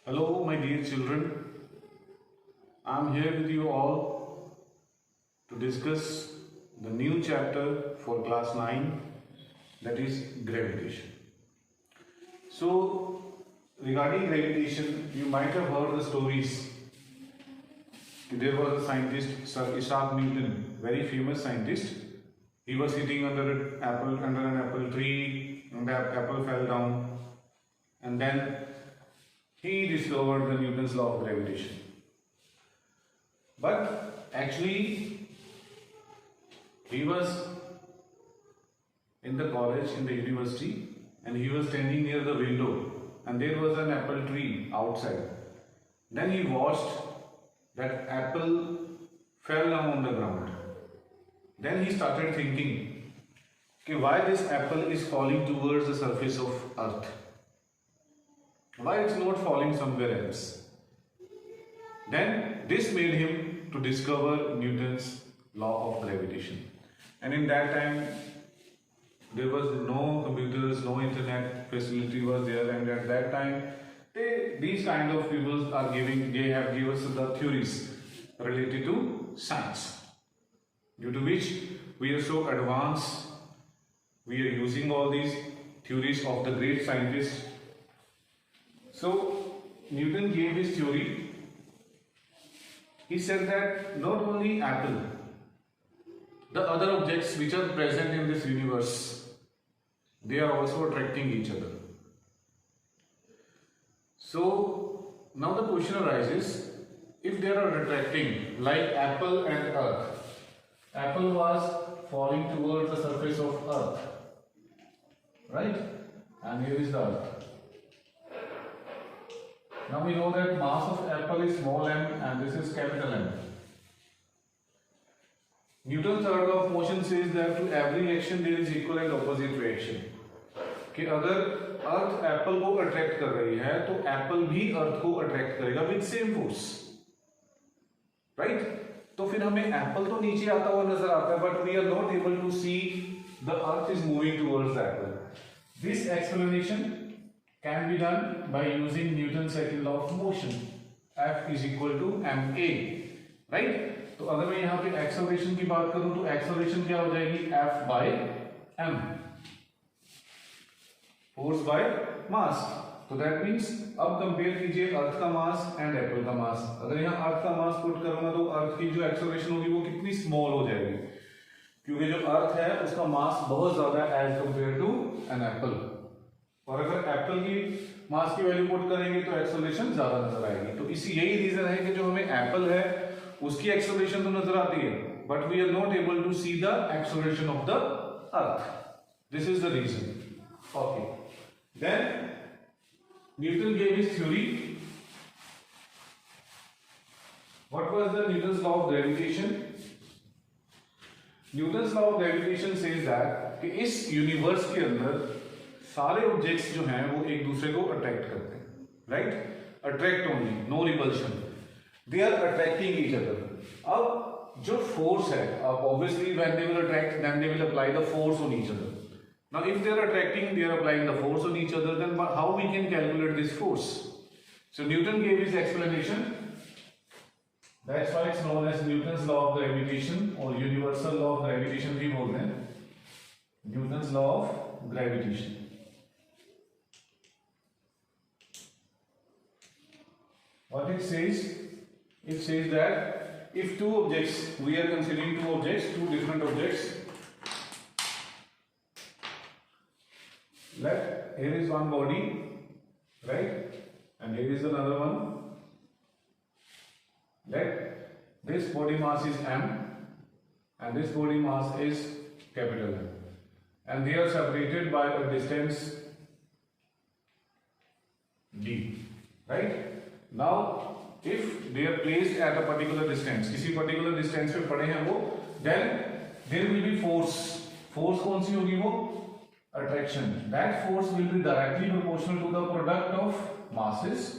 Hello, my dear children. I am here with you all to discuss the new chapter for class 9, that is gravitation. So, regarding gravitation, you might have heard the stories. There was a scientist, Sir Isaac Newton, very famous scientist. He was sitting under an apple tree, and the apple fell down, and then he discovered the Newton's law of gravitation. But actually, he was in the college, in the university, and he was standing near the window, and there was an apple tree outside. Then he watched that apple fell down on the ground. Then he started thinking, okay, why this apple is falling towards the surface of earth? Why it's not falling somewhere else? Then this made him to discover Newton's law of gravitation. And in that time, there was no computers, no internet facility was there, and at that time, these kind of people they have given us the theories related to science, due to which we are so advanced. We are using all these theories of the great scientists. So Newton gave his theory. He said that not only apple, the other objects which are present in this universe, they are also attracting each other. So now the question arises, if they are attracting like apple and earth, apple was falling towards the surface of earth, right? And here is the earth. Now we know that mass of apple is small m and this is capital M. Newton's third law of motion says that to every action there is equal and opposite reaction. कि अगर अर्थ Apple को attract कर रही है तो Apple भी अर्थ को attract करेगा विद सेम फोर्स, राइट? तो फिर हमें एप्पल तो नीचे आता हुआ नजर आता है, but we are not able to see the earth is moving towards the apple. This explanation can be done by using Newton's second law of motion. F is equal to ma, right? तो अगर मैं यहाँ पे acceleration की बात करूं तो acceleration क्या हो जाएगी? F by m, force by mass. तो दैट मीन्स अब कंपेयर कीजिए अर्थ का मास एंड एप्पल का मास. अगर यहाँ अर्थ का मास पुट करूंगा तो अर्थ की जो एक्सेलरेशन होगी वो कितनी स्मॉल हो जाएगी, क्योंकि जो अर्थ है उसका मास बहुत ज्यादा है as compare to an apple. और अगर एप्पल की मास की वैल्यू पुट करेंगे तो एक्सेलरेशन ज्यादा नजर आएगी. तो इसी यही रीजन है कि जो हमें एप्पल है उसकी एक्सेलरेशन तो नजर आती है, but we are not able to see the acceleration of the earth. This is the reason. Okay, then Newton gave his theory. What was the Newton's law of gravitation? Newton's law of gravitation says that कि इस universe के अंदर सारे objects जो हैं वो एक दूसरे को अट्रैक्ट करते हैं, right? Attract only, no repulsion. They are attracting each other. अब जो फोर्स है, अब obviously when they will attract then they will apply the force on each other. Now if they are attracting, they are applying the force on each other, then how we can calculate this force? So Newton gave his explanation. That's why it's known as Newton's law of gravitation, और universal law of gravitation भी बोलते हैं, Newton's law of gravitation. What it says that if two objects, we are considering two objects, two different objects. Here is one body, right? And here is another one. This body mass is m, and this body mass is capital M, and they are separated by a distance d, right? Now, if they are placed at a particular distance, किसी particular distance पे पड़े हैं वो, then there will be force. Force कौन सी होगी वो? Attraction. That force will be directly proportional to the product of masses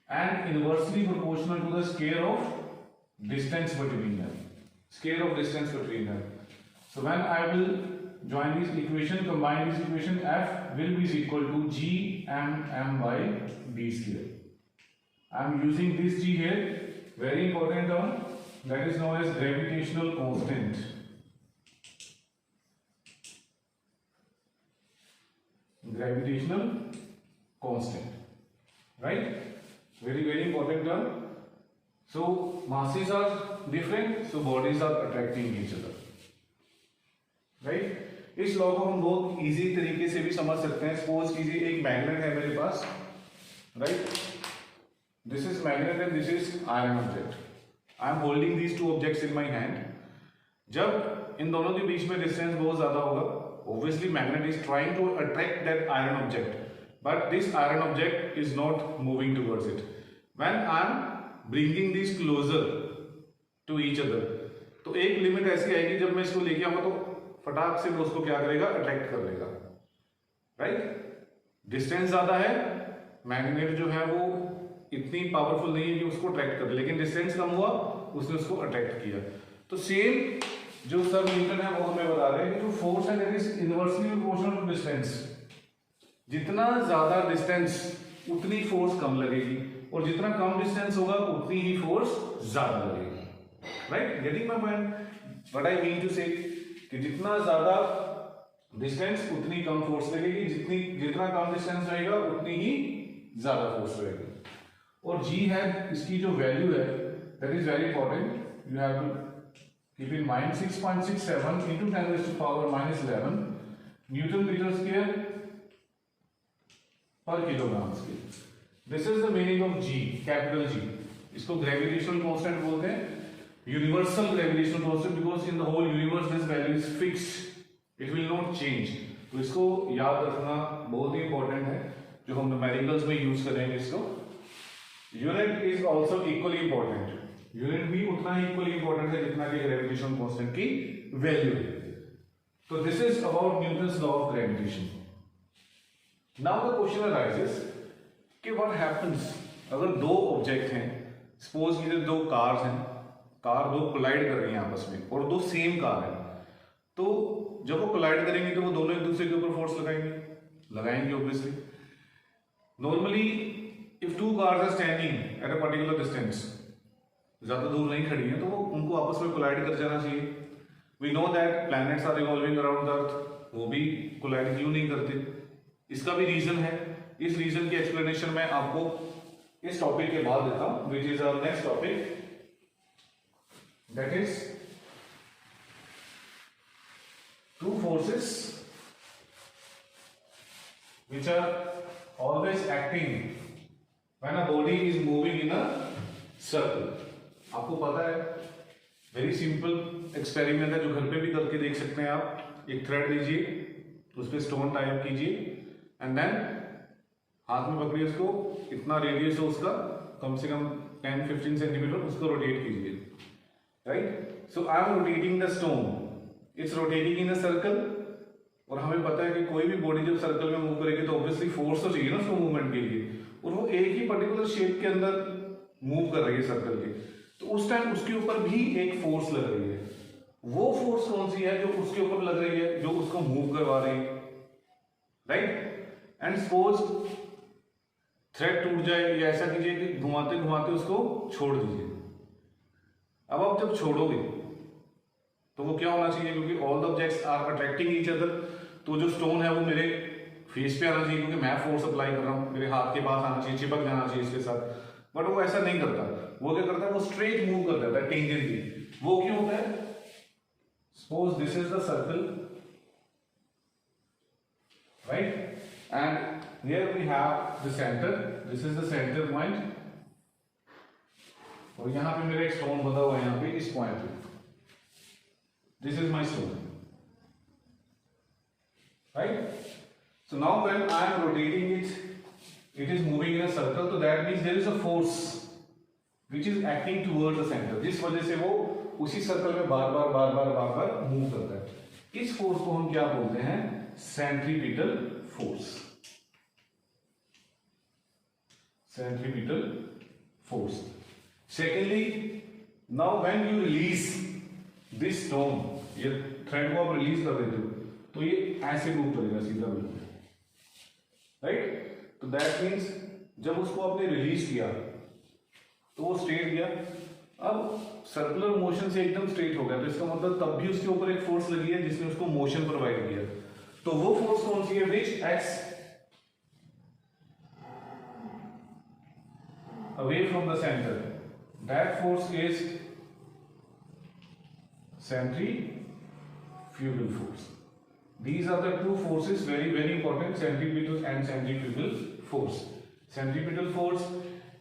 and inversely proportional to the square of distance between them. Square of distance between them. So when I will join this equation, combine this equation, F will be equal to G m by d square. I am using this G here, very important term, that is known as gravitational constant. Gravitational constant, right? Very important term. So masses are different, so bodies are attracting each other, right? इस law को हम बहुत easy तरीके से भी समझ सकते हैं. सपोज कीजिए एक मैग्नेट है मेरे पास, right? This is magnet and this is iron object. I am holding these two objects in my hand. जब इन दोनों के बीच में डिस्टेंस बहुत ज्यादा होगा, obviously magnet is trying to attract that iron object, but this iron object is not moving towards it. When I am bringing these closer to each other, तो एक लिमिट ऐसी आएगी जब मैं इसको लेके आऊंगा तो फटाक से वो उसको क्या करेगा, अट्रैक्ट कर लेगा, राइट? डिस्टेंस ज्यादा है, मैग्नेट जो है वो इतनी पावरफुल नहीं है कि उसको अट्रैक्ट करे, लेकिन डिस्टेंस कम हुआ, उसने उसको अट्रैक्ट किया. तो सेम जो सब न्यूटन है वो हमें बता रहे हैं कि जो फोर्स है that is inversely proportional to distance. जितना ज्यादा डिस्टेंस उतनी फोर्स कम लगेगी, और जितना कम डिस्टेंस होगा उतनी ही फोर्स ज्यादा लगेगी, right? Getting my point? What I mean to say कि जितना ज्यादा डिस्टेंस उतनी कम फोर्स लगेगी, जितना कम डिस्टेंस रहेगा उतनी ही ज्यादा फोर्स रहेगी. और जी है इसकी जो वैल्यू है that is very important. You have to keep in mind 6.67 into 10 raised to power minus 11 Newton meter square per kilogram square. This is the meaning of G, capital G. इसको gravitational constant बोलते हैं, universal gravitational constant, because in the whole universe this value is fixed, it will not change. तो इसको याद रखना बहुत ही important है, जो हम numericals में use करेंगे इसको. Unit is also equally important. Unit भी उतना ही इक्वली इंपॉर्टेंट है जितना कि ग्रेविटेशन कांस्टेंट की वैल्यू है. तो this is about Newton's law of gravitation. Now the question arises कि व्हाट हैपेंस अगर दो ऑब्जेक्ट हैं, सपोज कीजिए दो कार्स हैं, कार दो कोलाइड कर रही हैं आपस में, और दो सेम कार है, तो जब वो कोलाइड करेंगे तो वो दोनों एक दूसरे के ऊपर फोर्स लगाएंगे obviously. Normally if two cars are standing at a particular distance, ज्यादा दूर नहीं खड़ी है, तो वो उनको आपस में कोलाइड कर जाना चाहिए. We know that planets are revolving around the earth, वो भी कोलाइड क्यों नहीं करते? इसका भी रीजन है. इस रीजन की एक्सप्लेनेशन मैं आपको इस टॉपिक के बाद देता हूं, which is our next topic, that is two forces which are always acting when a body is moving in a circle. आपको पता है, वेरी सिंपल एक्सपेरिमेंट है जो घर पे भी करके देख सकते हैं आप. एक थ्रेड लीजिए, उस पर स्टोन टाइप कीजिए, एंड देन हाथ में पकड़िए उसको, इतना रेडियस हो उसका, कम से कम 10-15 सेंटीमीटर, उसको रोटेट कीजिए, right? So I am rotating the stone, it's rotating in a circle. और हमें पता है कि कोई भी बॉडी जब सर्कल में मूव करेगी तो ऑब्वियसली फोर्स तो चाहिए ना उसको मूवमेंट के लिए, और वो एक ही पर्टिकुलर शेप के अंदर मूव कर रही है सर्कल के, तो उस टाइम उसके ऊपर भी एक फोर्स लग रही है. वो फोर्स कौन सी है जो उसके ऊपर लग रही है, जो उसको मूव करवा रही है, राइट? एंड सपोज थ्रेड टूट जाए, या ऐसा कीजिए कि घुमाते घुमाते उसको छोड़ दीजिए. अब आप जब छोड़ोगे तो वो क्या होना चाहिए, क्योंकि all the objects are attracting each other, तो जो स्टोन है वो मेरे फेस पे आना चाहिए, क्योंकि मैं फोर्स अप्लाई कर रहा हूँ, मेरे हाथ के पास आना चाहिए, चिपक जाना चाहिए इसके साथ. बट वो ऐसा नहीं करता. वो क्या करता है, वो स्ट्रेट मूव कर जाता है टेंजेंटली. वो क्यों होता है? Suppose this is the circle, right, and here we have the centre, this is the centre point, और यहां पे मेरा एक स्टोन बंधा हुआ है यहां पे इस पॉइंट पे. This is my stone, right? So now when I am rotating it, it is moving in a circle, so that means there is a force which is acting towards the center, जिस वजह से वो उसी circle में बार बार move करता है. इस force को हम क्या बोलते हैं? Centripetal force. Centripetal force. Secondly, now when you release this stone, ये थ्रेड को आप रिलीज कर देते हो, तो ये ऐसे मूव करेगा सीधा बिल्कुल, राइट? तो दैट मीन्स जब उसको आपने रिलीज किया तो वो स्ट्रेट गया। अब सर्कुलर मोशन से एकदम स्ट्रेट हो गया, तो इसका मतलब तब भी उसके ऊपर एक फोर्स लगी है जिसने उसको मोशन प्रोवाइड किया। तो वो फोर्स कौन सी है? Which acts away from the center, that force is centrifugal force. These are the two forces, very very important, centripetal and centrifugal force. Centripetal force,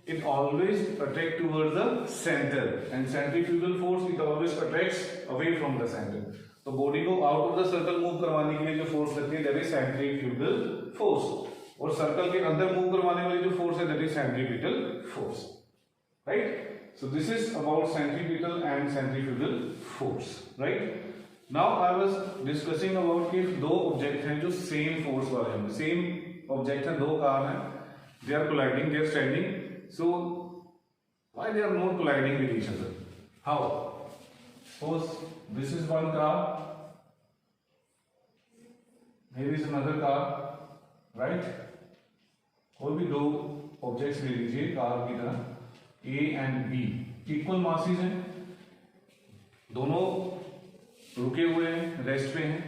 it always attracts towards the center, and centrifugal force, it always attracts away from the center. तो body को out of the circle move करवाने के लिए जो force लगती है that is centrifugal force, और circle के अंदर मूव करवाने वाली जो फोर्स है that is centripetal force, right? So this is about centripetal and centrifugal force, right? Now I was discussing about कि दो ऑब्जेक्ट हैं जो सेम फोर्स वाले हैं, सेम ऑब्जेक्ट है, दो कार हैं, they are colliding, they are standing, so why they are not colliding with each other? How? Suppose this is one car, here is another car, right? कोई भी दो objects ले लीजिए कार की तरह, A and B, equal masses हैं, दोनों रुके हुए हैं, रेस्ट पे हैं,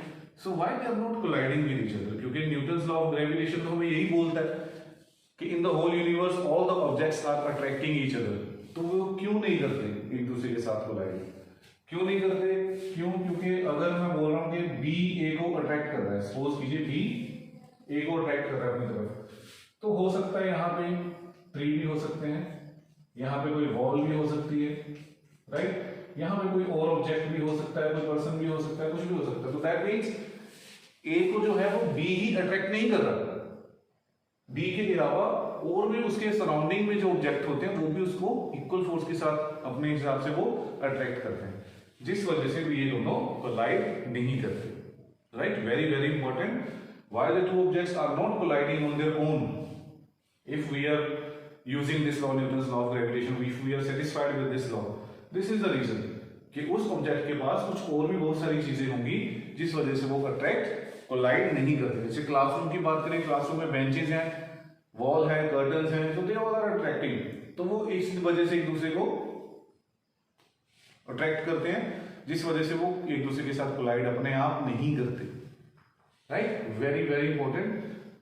so why they are not colliding with each other? क्योंकि न्यूटन्स लॉ ऑफ ग्रेविटेशन तो हमें यही बोलता है कि in the whole universe all the objects are attracting each other, तो वो क्यों नहीं करते एक दूसरे के साथ कोलाइड? क्यों नहीं करते? क्यों? क्योंकि अगर मैं बोल रहा हूं कि बी ए को अट्रैक्ट कर रहा है, सपोज कीजिए बी ए को अट्रैक्ट कर रहा है अपनी तरफ, तो हो सकता है यहाँ पे ट्री भी हो सकते हैं, यहाँ पे कोई वॉल भी हो सकती है, राइट? यहाँ पे कोई और ऑब्जेक्ट भी हो सकता है, कोई पर्सन भी हो सकता है, कुछ भी हो सकता है, तो दैट मीन्स ए को जो है वो बी ही अट्रैक्ट नहीं कर रहा, बी के अलावा और भी उसके सराउंडिंग में जो ऑब्जेक्ट होते हैं वो भी उसको इक्वल फोर्स के साथ अपने हिसाब से वो अट्रैक्ट करते हैं, जिस वजह से भी ये दोनों कोलाइड नहीं करते, right? Very very important, why the two objects are not colliding on their own if we are using this law, Newton's law of gravitation, if we are satisfied with this law, this is the reason कि उस object के पास कुछ और भी बहुत सारी चीजें होंगी जिस वजह से वो अट्रैक्ट कोलाइड नहीं करते। जैसे क्लासरूम की बात करें, क्लासरूम में बेंचेस हैं, वॉल है, कर्टन्स हैं, तो दे ऑल आर अट्रैक्टिंग, तो वो इस वजह से एक दूसरे को अट्रैक्ट करते हैं, जिस वजह से वो एक दूसरे के साथ कोलाइड अपने आप नहीं करते, राइट? Very very important.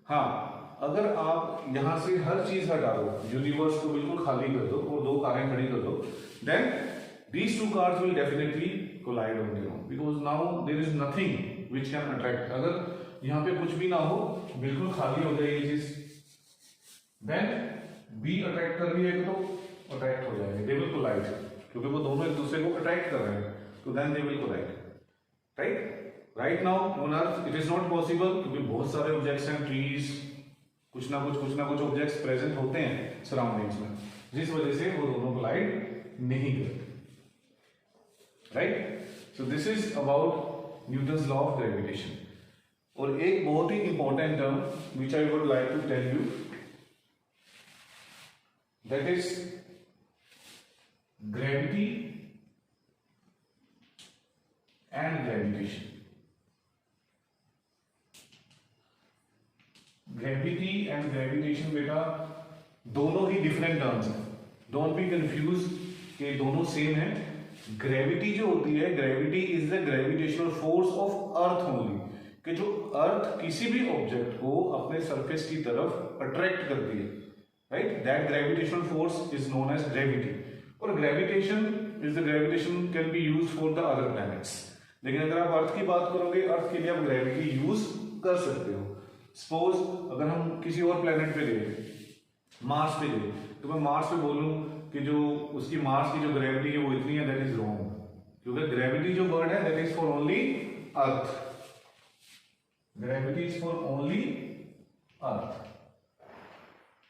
हाँ, अगर आप यहां से हर चीज हटा दो, यूनिवर्स को बिल्कुल खाली कर दो और दो कारें खड़ी कर दो, then these two cars will definitely collide on their own because now there is nothing which can attract. अगर यहाँ पे कुछ भी ना हो, बिल्कुल खाली हो जाए ये चीज, देन बी अट्रैक्ट कर रही है तो अट्रैक्ट हो जाएंगे, they will collide, क्योंकि वो दोनों एक दूसरे को अट्रैक्ट कर रहे हैं, तो then they will collide, right? Right now on Earth it is not possible क्योंकि बहुत सारे ऑब्जेक्ट्स हैं, ट्रीज, कुछ ना कुछ ऑब्जेक्ट्स प्रेजेंट होते हैं सराउंडिंग्स में, जिस वजह से वो दोनों कोलाइड नहीं करते, right? So this is about Newton's law of gravitation. और एक बहुत ही important term which I would like to tell you, that is gravity and gravitation. Gravity and gravitation बेटा दोनों ही डिफरेंट टर्म्स हैं, डोंट बी कंफ्यूज कि दोनों सेम है। ग्रेविटी जो होती है, gravity is the gravitational force of earth only, कि जो अर्थ किसी भी ऑब्जेक्ट को अपने सरफेस की तरफ अट्रैक्ट करती है, right? That gravitational force is known as gravity. और gravitation is the gravitation can be used for the other planets, लेकिन अगर आप अर्थ की बात करोगे, अर्थ के लिए आप ग्रेविटी यूज कर सकते हो। सपोज अगर हम किसी और प्लेनेट पे गए, मार्स पे गए, तो मैं मार्स पे बोलूं कि जो उसकी मार्स की जो ग्रेविटी है वो इतनी है, दैट इज रॉन्ग, क्योंकि ग्रेविटी जो वर्ड है that is for only earth, gravity is for only earth,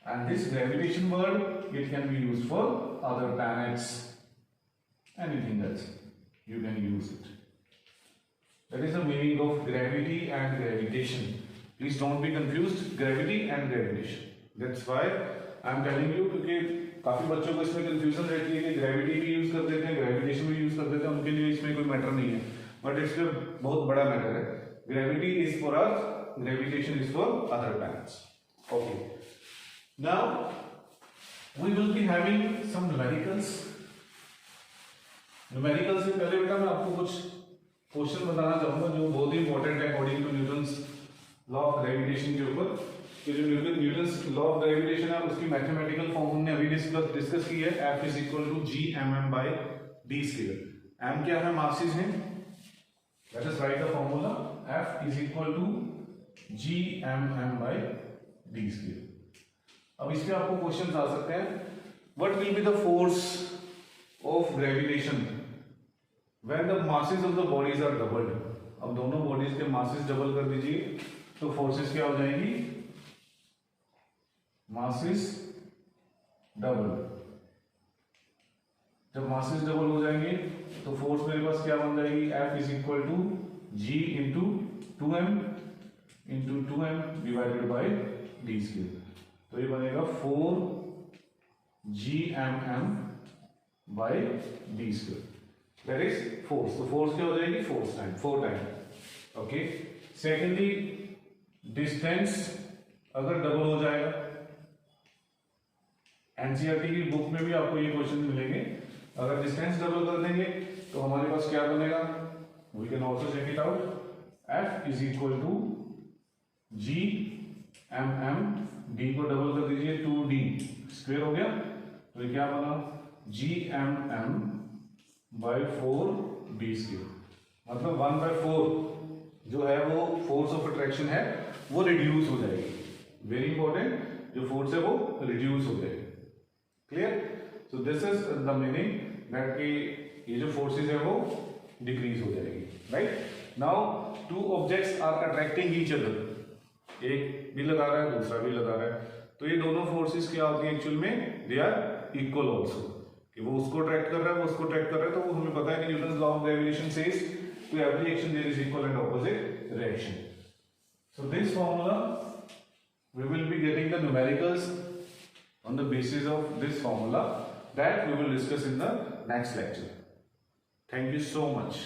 and this gravitation word it can be used for other planets, anything else you can use it. That is the meaning of gravity and gravitation. Please don't be confused, gravity and gravitation. That's why I am telling you, क्योंकि काफी बच्चों को इसमें confusion रहती है कि gravity भी use कर देते हैं, ग्रेविटेशन भी यूज कर देते हैं, उनके लिए इसमें कोई मैटर नहीं है, बट इसमें बहुत बड़ा मैटर है। Gravity is for earth, gravitation is for other planets. Okay, now we will be having some numericals. Numerical से पहले बेटा मैं आपको कुछ क्वेश्चन बताना चाहूंगा जो बहुत ही इंपॉर्टेंट है according to Newton's law of gravitation के ऊपर। कि जो न्यूटन्स लॉ ऑफ ग्रेविटेशन है उसकी मैथमेटिकल फॉर्म हमने अभी डिस्कस की है। F is equal to G M M by D square. M क्या है, मासेस है। Let us write the formula F is equal to G M M by D square. अब इस पे आपको क्वेश्चन आ सकते हैं, what will be the force of gravitation when the masses of the bodies are doubled। अब दोनों bodies के मासेस डबल कर दीजिए तो फोर्सेस क्या हो जाएंगी, मासेस डबल। जब मासेस डबल हो जाएंगे तो फोर्स मेरे पास क्या बन जाएगी, F is equal to G into two M divided by D square. तो ये बनेगा 4 GMM by D square, that is force. तो फोर्स क्या हो जाएगी, four time. Okay, secondly distance अगर डबल हो जाएगा, एनसीईआरटी की बुक में भी आपको ये क्वेश्चन मिलेंगे। अगर डिस्टेंस डबल कर देंगे तो हमारे पास क्या बनेगा, we can also check it out. F is equal to G M M, D को डबल कर दीजिए 2D स्क्वायर हो गया। तो ये क्या बना, G M M by 4D square. मतलब 1/4 जो है वो फोर्स ऑफ अट्रैक्शन है वो रिड्यूस हो जाएगी। वेरी इंपॉर्टेंट, जो फोर्स है वो रिड्यूस हो जाएगी। Clear? So this is the meaning that कि ये जो फोर्सेस है वो डिक्रीज हो जाएगी। Right now two objects are attracting each other, एक भी लगा रहा है दूसरा भी लगा रहा है, तो ये दोनों फोर्सेस क्या होती है एक्चुअल में, दे आर इक्वल ऑल्सो। कि वो उसको ट्रैक कर रहा है वो उसको ट्रैक कर रहा है, तो वो हमें पता है कि Newton's law of gravitation says to every action there is equal and opposite reaction. So this formula we will be getting the numericals on the basis of this formula that we will discuss in the next lecture. Thank you so much.